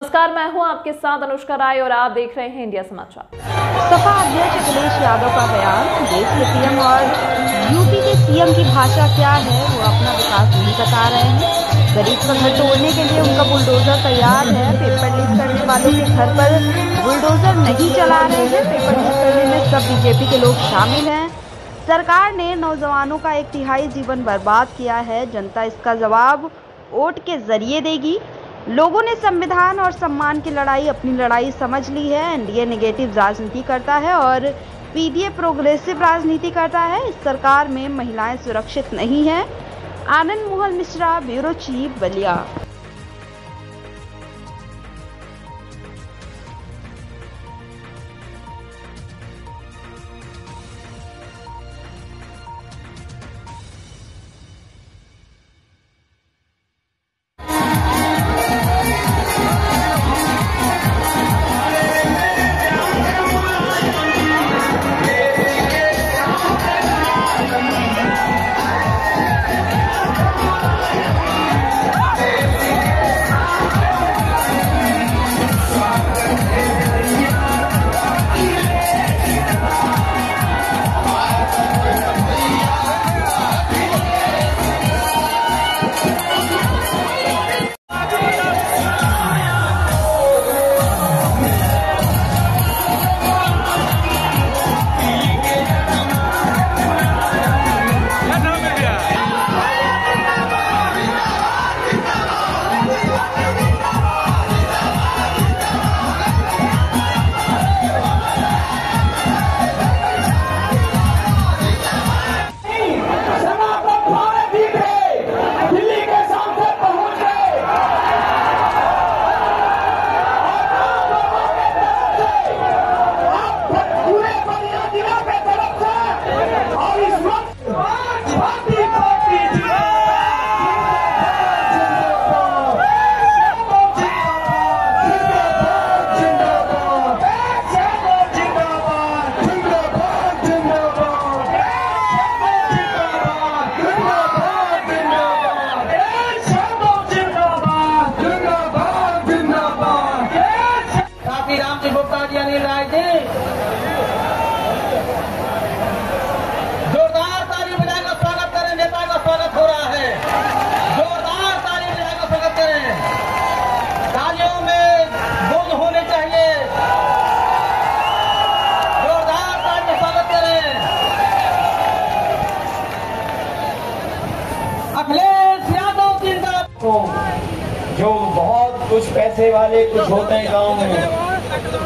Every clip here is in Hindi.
नमस्कार, मैं हूं आपके साथ अनुष्का राय और आप देख रहे हैं इंडिया समाचार। सपा अध्यक्ष अखिलेश यादव का बयान, देश के पीएम और यूपी के सीएम की भाषा क्या है, वो अपना विकास नहीं बता रहे हैं। गरीब का घर तोड़ने के लिए उनका बुलडोजर तैयार है। पेपर लीक करने वालों के घर पर बुलडोजर नहीं चला रहे हैं। पेपर लीक करने में सब बीजेपी के लोग शामिल हैं। सरकार ने नौजवानों का 1/3 जीवन बर्बाद किया है। जनता इसका जवाब वोट के जरिए देगी। लोगों ने संविधान और सम्मान की लड़ाई अपनी लड़ाई समझ ली है। एनडीए नेगेटिव राजनीति करता है और पीडीए प्रोग्रेसिव राजनीति करता है। इस सरकार में महिलाएं सुरक्षित नहीं हैं। Anand Mohan Mishra, bureau chief, Ballia. जोरदार ताली बजाकर स्वागत करें। नेता का स्वागत हो रहा है। जोरदार ताली बजाकर स्वागत करें। तालियों में गूंज होनी चाहिए। जोरदार ताली में स्वागत करें। अखिलेश यादव जिंदाबाद। जो बहुत कुछ पैसे वाले कुछ होते हैं गांव में,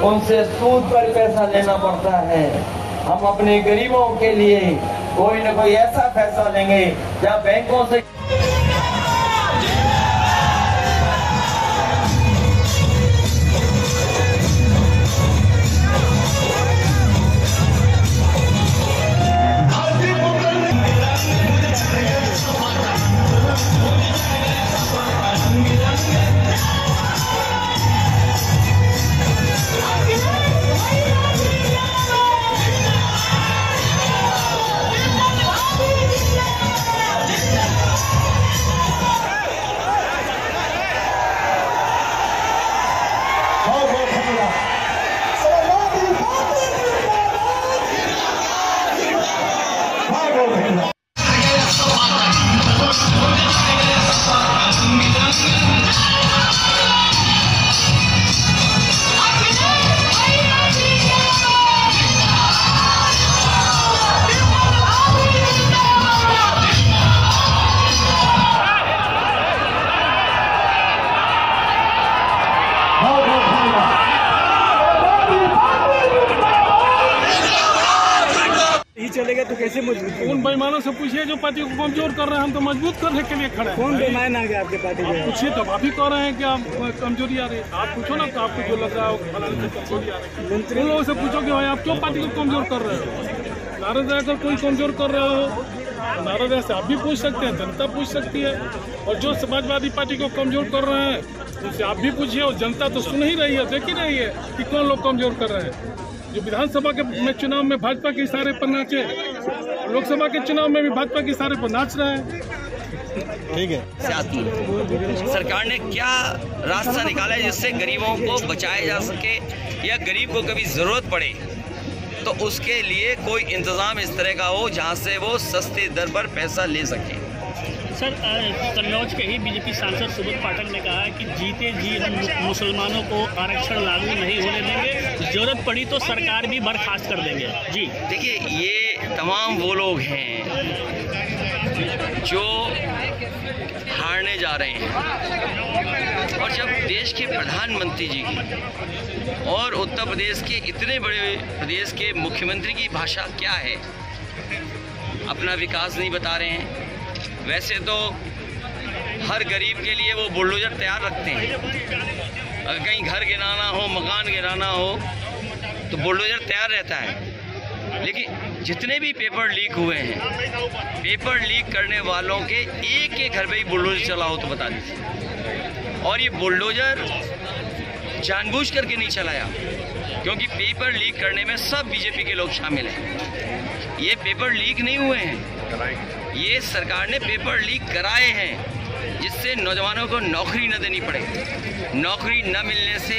उनसे सूद पर पैसा लेना पड़ता है। हम अपने गरीबों के लिए कोई न कोई ऐसा फैसला लेंगे जहां बैंकों से चलेगा तो कैसे मजबूत? उन बेईमानों से पूछिए जो पार्टी को कमजोर कर रहे हैं। हम तो मजबूत करने के लिए खड़े हैं। कौन बेईमान आ गया आपके पार्टी में? पूछिए तो आप ही कह रहे हैं कि आप कमजोरी आ रही है। आप पूछो ना, तो आपको जो लग रहा है कमजोरी आ रही है। उन लोगों से पूछो कि भाई आप क्यों पार्टी को कमजोर कर रहे हो। नाराज रहकर कोई कमजोर कर रहे हो, नाराज रह से आप भी पूछ सकते हैं, जनता पूछ सकती है। और जो समाजवादी पार्टी को कमजोर कर रहे हैं उनसे आप भी पूछिए। और जनता तो सुन ही रही है, देख ही रही है कि कौन लोग कमजोर कर रहे हैं। जो विधानसभा के चुनाव में भाजपा के इशारे पर नाचे, लोकसभा के चुनाव में भी भाजपा के इशारे पर नाच रहे हैं। ठीक है से आती है। सरकार ने क्या रास्ता निकाला है जिससे गरीबों को बचाया जा सके, या गरीब को कभी ज़रूरत पड़े तो उसके लिए कोई इंतज़ाम इस तरह का हो जहां से वो सस्ती दर पर पैसा ले सके। सर, कन्नौज के ही बीजेपी सांसद सुबोध पाठक ने कहा है कि जीते जी हम मुसलमानों को आरक्षण लागू नहीं होने देंगे, जरूरत पड़ी तो सरकार भी बर्खास्त कर देंगे। जी देखिए, ये तमाम वो लोग हैं जो हारने जा रहे हैं, और जब देश के प्रधानमंत्री जी की और उत्तर प्रदेश के इतने बड़े प्रदेश के मुख्यमंत्री की भाषा क्या है, अपना विकास नहीं बता रहे हैं। वैसे तो हर गरीब के लिए वो बुलडोजर तैयार रखते हैं, अगर कहीं घर गिराना हो, मकान गिराना हो तो बुलडोजर तैयार रहता है। लेकिन जितने भी पेपर लीक हुए हैं, पेपर लीक करने वालों के एक एक घर पे ही बुलडोजर चला हो तो बता दीजिए। और ये बुलडोजर जानबूझ करके नहीं चलाया, क्योंकि पेपर लीक करने में सब बीजेपी के लोग शामिल हैं। ये पेपर लीक नहीं हुए हैं, ये सरकार ने पेपर लीक कराए हैं जिससे नौजवानों को नौकरी न देनी पड़े। नौकरी न मिलने से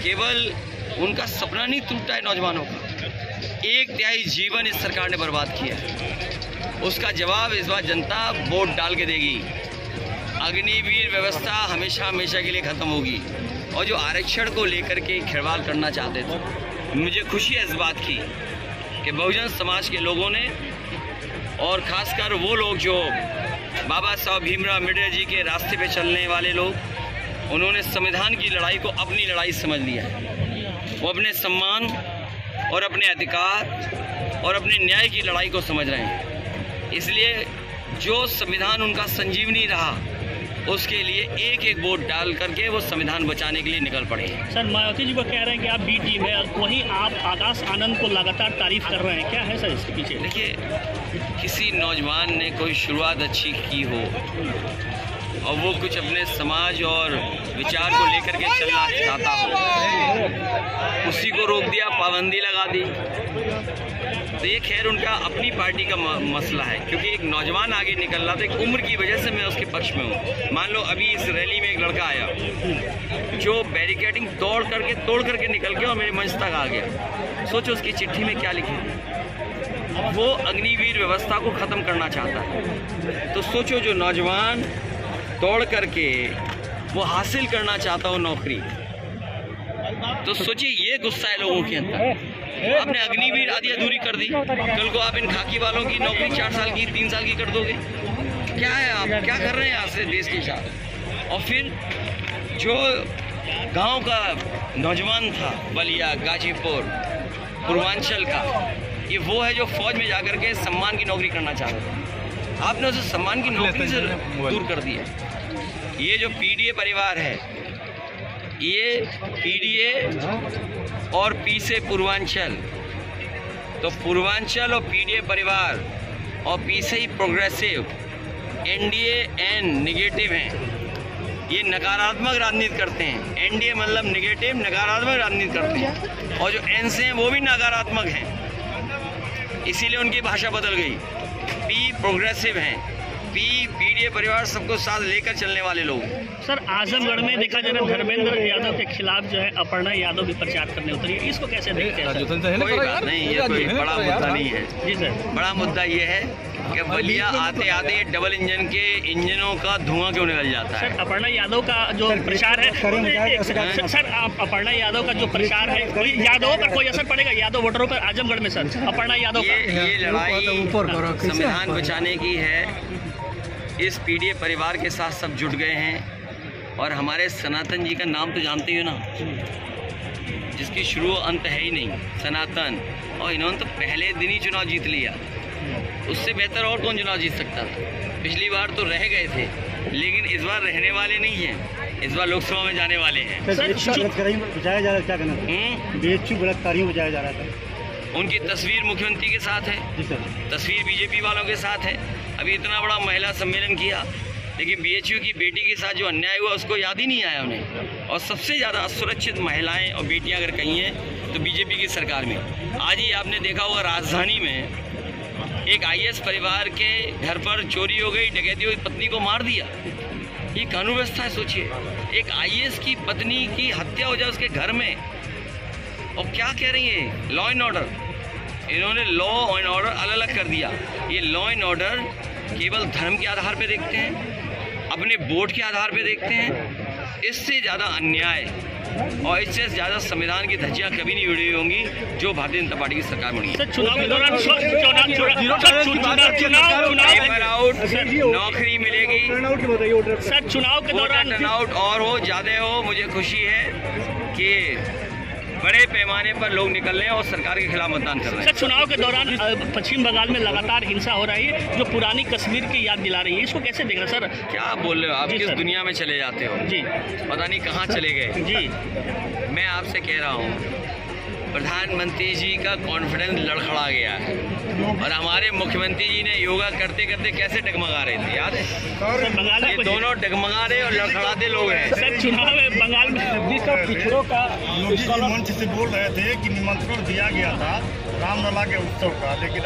केवल उनका सपना नहीं टूटा है नौजवानों का, 1/3 जीवन इस सरकार ने बर्बाद किया। उसका जवाब इस बार जनता वोट डाल के देगी। अग्निवीर व्यवस्था हमेशा हमेशा के लिए ख़त्म होगी। और जो आरक्षण को लेकर के खिलवाड़ करना चाहते थे, मुझे खुशी है इस बात की कि बहुजन समाज के लोगों ने, और ख़ासकर वो लोग जो बाबा साहब भीमराव अम्बेडकर जी के रास्ते पे चलने वाले लोग, उन्होंने संविधान की लड़ाई को अपनी लड़ाई समझ लिया। वो अपने सम्मान और अपने अधिकार और अपने न्याय की लड़ाई को समझ रहे हैं। इसलिए जो संविधान उनका संजीवनी रहा, उसके लिए एक एक वोट डाल करके वो संविधान बचाने के लिए निकल पड़े। सर, मायावती जी को कह रहे हैं कि आप बी टीम है, वहीं आप आकाश आनंद को लगातार तारीफ कर रहे हैं, क्या है सर इसके पीछे? देखिए, किसी नौजवान ने कोई शुरुआत अच्छी की हो और वो कुछ अपने समाज और विचार को लेकर के चलना चाहता हो, उसी को रोक दिया, पाबंदी लगा दी, तो ये खैर उनका अपनी पार्टी का मसला है। क्योंकि एक नौजवान आगे निकल रहा था, एक उम्र की वजह से मैं उसके पक्ष में हूँ। मान लो अभी इस रैली में एक लड़का आया जो बैरिकेडिंग तोड़ करके निकल गया और मेरे मंच तक आ गया। सोचो उसकी चिट्ठी में क्या लिखी, वो अग्निवीर व्यवस्था को ख़त्म करना चाहता है। तो सोचो जो नौजवान तोड़ करके वो हासिल करना चाहता हो नौकरी, तो सोचिए ये गुस्सा है लोगों के अंदर। आपने अग्निवीर आदि अधूरी कर दी, कल को आप इन खाकी वालों की नौकरी 4 साल की 3 साल की कर दोगे। क्या है, आप क्या कर रहे हैं आज से देश के साथ? और फिर जो गांव का नौजवान था, बलिया, गाजीपुर, पूर्वांचल का, ये वो है जो फौज में जाकर के सम्मान की नौकरी करना चाहता था। आपने उसे सम्मान की नौकरी से दूर कर दिया। ये जो पीडीए परिवार है, ये पीडीए और पी से पूर्वांचल, तो पूर्वांचल और पीडीए परिवार और पी से ही प्रोग्रेसिव, एनडीए एन निगेटिव हैं। ये नकारात्मक राजनीति करते हैं। एनडीए मतलब निगेटिव, नकारात्मक राजनीति करते हैं, और जो एन से हैं वो भी नकारात्मक हैं, इसीलिए उनकी भाषा बदल गई। पी प्रोग्रेसिव हैं, पीडीए परिवार सबको साथ लेकर चलने वाले लोग। सर, आजमगढ़ में देखा जा रहा है धर्मेंद्र यादव के खिलाफ जो है अपर्णा यादव भी प्रचार करने उतरी है, इसको कैसे देखते हैं सर? कोई बात नहीं, ये कोई बड़ा मुद्दा नहीं है। जी सर, बड़ा मुद्दा ये है कि बलिया आते आते डबल इंजन के इंजनों का धुआं क्यों निकल जाता है। सर, अपर्णा यादव का जो प्रचार है, सर अपर्णा यादव का जो प्रचार है, कोई यादव पर कोई असर पड़ेगा यादव वोटरों पर आजमगढ़ में? सर, अपर्णा यादव ये लड़ाई संविधान बचाने की है। इस पीडीए परिवार के साथ सब जुट गए हैं, और हमारे सनातन जी का नाम तो जानते ही हो ना, जिसकी शुरू अंत है ही नहीं, सनातन। और इन्होंने तो पहले दिन ही चुनाव जीत लिया, उससे बेहतर और कौन चुनाव जीत सकता था? पिछली बार तो रह गए थे, लेकिन इस बार रहने वाले नहीं हैं, इस बार लोकसभा में जाने वाले हैं। बचाया जा रहा है, क्या कहना? बीएचयू बलात्कारियों बचाया जा रहा था। उनकी तस्वीर मुख्यमंत्री के साथ है, तस्वीर बीजेपी वालों के साथ है। अभी इतना बड़ा महिला सम्मेलन किया, लेकिन बीएचयू की बेटी के साथ जो अन्याय हुआ उसको याद ही नहीं आया उन्हें। और सबसे ज़्यादा असुरक्षित महिलाएं और बेटियां अगर कहीं हैं तो बीजेपी की सरकार में। आज ही आपने देखा होगा राजधानी में एक आईएएस परिवार के घर पर चोरी हो गई, डकैती हुई, पत्नी को मार दिया। ये कानून व्यवस्था है। सोचिए, एक आईएएस की पत्नी की हत्या हो जाए उसके घर में, और क्या कह रही है लॉ एंड ऑर्डर। इन्होंने लॉ एंड ऑर्डर अलग अलग कर दिया। ये लॉ एंड ऑर्डर केवल धर्म के आधार पे देखते हैं, अपने वोट के आधार पे देखते हैं। इससे ज़्यादा अन्याय और इससे ज़्यादा संविधान की धज्जियाँ कभी नहीं उड़ी होंगी जो भारतीय जनता पार्टी की सरकार में उड़ी। चुनाव के दौरान पेपर आउट, नौकरी मिलेगी, सर चुनाव के दौरान टर्नआउट और हो ज़्यादा हो। मुझे खुशी है कि बड़े पैमाने पर लोग निकल रहे हैं और सरकार के खिलाफ मतदान कर रहे हैं। सर चुनाव के दौरान पश्चिम बंगाल में लगातार हिंसा हो रही है जो पुरानी कश्मीर की याद दिला रही है, इसको कैसे देख रहे हैं सर? क्या बोल रहे हो आप? किस दुनिया में चले जाते हो जी? पता नहीं कहाँ चले गए जी। मैं आपसे कह रहा हूँ, प्रधानमंत्री जी का कॉन्फिडेंस लड़खड़ा गया है और हमारे मुख्यमंत्री जी ने योगा करते करते कैसे डगमगा रहे थे, याद है? बंगाल ये दोनों डगमगा रहे और लड़खड़ाते लोग हैं। सर चुनाव में बंगाल में पिछड़ों का मोदी जी मंच से बोल रहे थे कि निमंत्रण दिया गया था रामलला के उत्सव का, लेकिन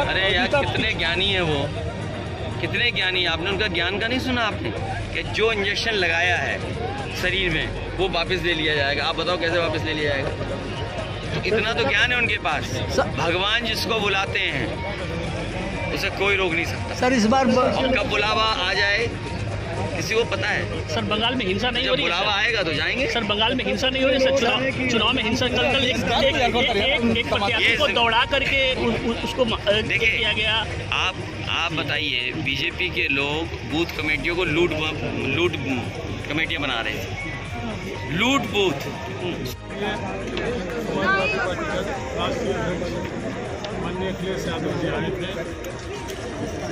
अरे यार कितने ज्ञानी है वो, कितने ज्ञानी। आपने उनका ज्ञान का नहीं सुना आपने कि जो इंजेक्शन लगाया है शरीर में वो वापस ले लिया जाएगा। आप बताओ कैसे वापस ले लिया जाएगा? तो इतना तो ज्ञान है उनके पास। भगवान जिसको बुलाते हैं उसे कोई रोक नहीं सकता। सर इस बार और कब बुलावा आ जाए किसी को पता है? सर बंगाल में हिंसा नहीं हो रही है। बुलावा आएगा तो जाएंगे। सर बंगाल में हिंसा नहीं हो रही है। सर चुनाव में हिंसा कल एक प्रत्याशी को दौड़ा करके उसको किया गया। आप बताइए, बीजेपी के लोग बूथ कमेटियों को लूट कमेटियां बना रहे थे, लूट बूथ। माननीय अखिलेश यादव जी आए थे,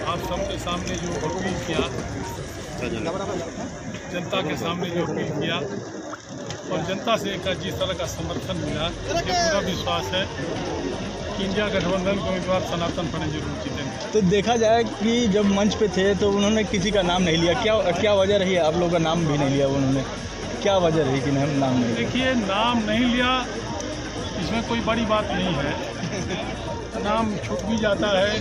आप सबके सामने जो अपील किया, जनता के सामने जो अपील किया और जनता से एक जिस तरह का समर्थन मिला, मुझे पूरा विश्वास है कि इंडिया गठबंधन के उम्मीदवार सनातन पने जरूर जीतेंगे। तो देखा जाए कि जब मंच पे थे तो उन्होंने किसी का नाम नहीं लिया, क्या वजह रही है? आप लोगों का नाम भी नहीं लिया उन्होंने, क्या वजह रही कि नाम नहीं लिया? देखिए, नाम नहीं लिया इसमें कोई बड़ी बात नहीं है, नाम छूट भी जाता है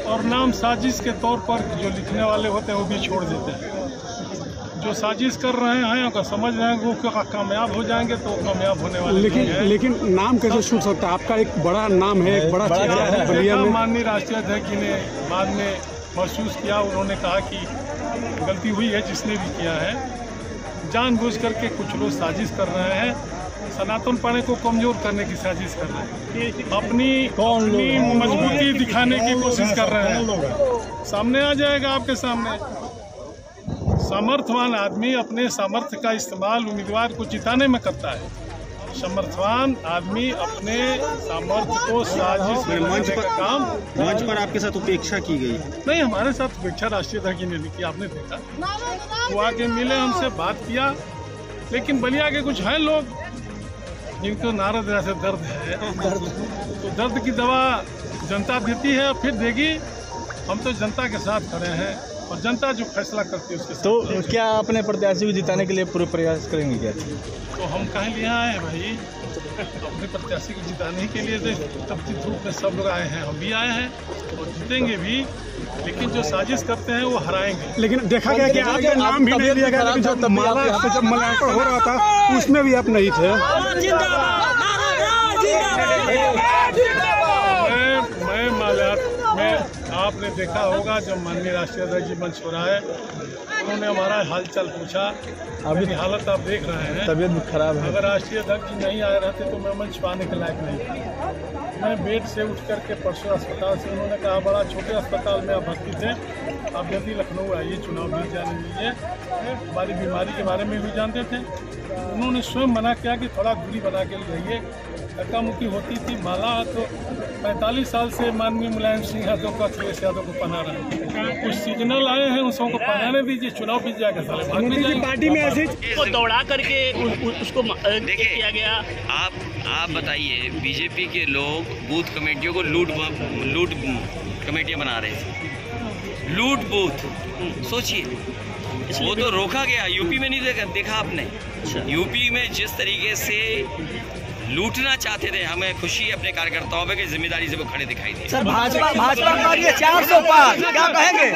और नाम साजिश के तौर पर जो लिखने वाले होते हैं वो भी छोड़ देते हैं। जो साजिश कर रहे हैं अगर समझ रहे हैं वो कामयाब हो जाएंगे तो कामयाब होने वाले लेकिन नाम कैसे छूट सकता है? आपका एक बड़ा नाम है, एक बड़ा चेहरा है। माननीय राष्ट्रीय अध्यक्ष जी ने बाद में महसूस किया, उन्होंने कहा कि गलती हुई है जिसने भी किया है, जानबूझ करके कुछ लोग साजिश कर रहे हैं, सनातन पाने को कमजोर करने की साजिश कर रहे हैं, अपनी मजबूती दिखाने की कोशिश कर रहे हैं। सामने आ जाएगा आपके सामने। सामर्थ्यवान आदमी अपने सामर्थ्य का इस्तेमाल उम्मीदवार को जिताने में करता है। समर्थवान आदमी अपने सामर्थ्य को साजिश करने का काम। मंच पर आपके साथ उपेक्षा की गई? नहीं, हमारे साथ उपेक्षा राष्ट्रीय अध्यक्ष ने नहीं की, आपने देखा। वो आके मिले, हमसे बात किया, लेकिन बलिया के कुछ हैं लोग जिनको नारद से दर्द है, तो दर्द की दवा जनता देती है, फिर देगी। हम तो जनता के साथ खड़े हैं और जनता जो फैसला करती है उसके साथ। तो क्या अपने प्रत्याशी को जिताने के लिए पूरे प्रयास करेंगे क्या? तो हम कहीं लिए आए हैं भाई, अपने प्रत्याशी को जिताने के लिए तपती धूप में सब लोग आए हैं, हम भी आए हैं और जीतेंगे भी, लेकिन जो साजिश करते हैं वो हराएंगे। लेकिन देखा गया कि आपका नाम भी नहीं लिया गया, लेकिन जब मूल्यांकन हो रहा था उसमें भी आप नहीं थे। मैं आपने देखा होगा जब माननीय राष्ट्रीय अध्यक्ष जी मंच हो रहा है, उन्होंने हमारा हालचाल पूछा। अभी हालत आप देख रहे हैं, तबीयत भी खराब है। अगर राष्ट्रीय अध्यक्ष जी नहीं आए रहते तो मैं मंच पाने के लायक नहीं था। मैं बेड से उठ करके परसों अस्पताल से, उन्होंने कहा बड़ा छोटे अस्पताल में आप भर्ती थे, आप जल्दी लखनऊ आइए, चुनाव भी जाने दीजिए। हमारी बीमारी के बारे में भी जानते थे। उन्होंने स्वयं मना किया कि थोड़ा दूरी बना के रहिए। धक्का मुक्की होती थी। माला तो 45 साल से माननीय मुलायम सिंह यादव को, अखिलेश यादव को पहना रहे हैं। कुछ सीजनल आए हैं, उसको पहनाने दीजिए, चुनाव भी जाएगा साले पार्टी में ऐसे को दौड़ा करके उसको किया गया। आप बताइए, बीजेपी के लोग बूथ कमेटियों को लूट कमेटियां बना रहे थे, लूट बूथ। सोचिए, वो तो रोका गया। यूपी में नहीं देखा आपने? यूपी में जिस तरीके से लूटना चाहते थे। हमें खुशी है अपने कार्यकर्ताओं पे कि जिम्मेदारी से वो खड़े दिखाई दिए। सर भाजपा 400 पार क्या कहेंगे?